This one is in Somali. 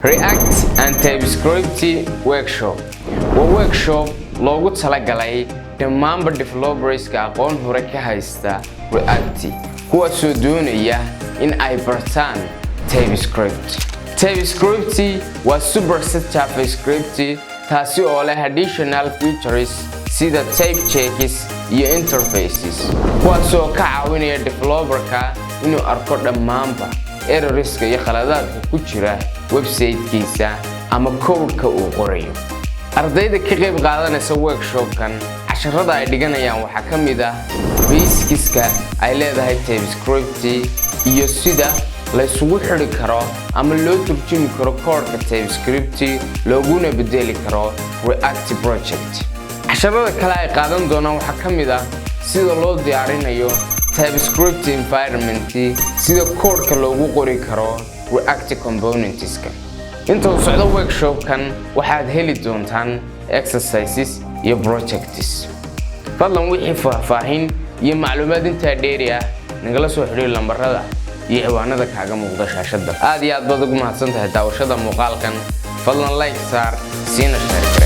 React and TypeScript workshop waa workshop loogu talagalay dhammaan developerska aqoon hore ka haysta React kuwaasoo doonaya in ay bartaan TypeScript. TypeScript waa superset JavaScript taasi oo leh additional features sida type checks iyo interfaces kuwaasoo ka caawinaya developerka inuu arko dhammaanba errorska iyo khaladaadka ku jira website-kiisa ama code-ka uu qorayo. Ardayda ka qayb qaadanaysa workshop-kan casharrada ay dhiganayaan waxaa ka mid ah basics-ka ay leedahay TypeScript iyo sida la isugu xiri karo ama loo turjumi karo code-ka TypeScript looguna bedeli karo React project. Casharrada kale ay qaadan doonaan waxaa ka mid ah sida loo diyaarinayo TypeScript environment sida code-ka loogu qori karo React components-ka. Inta uu socdo workshop-kan waxaad heli doontaan exercises iyo projects. Fadlan wixii faahfaahin iyo macluumaad inta dheeri ah nagala soo xiriir lambarada iyo ciwaanada kaaga muuqda shaashada. Aad iyo aad baad ugu mahadsantahay daawashada muuqaalkan. Fadlan like saar, siina share.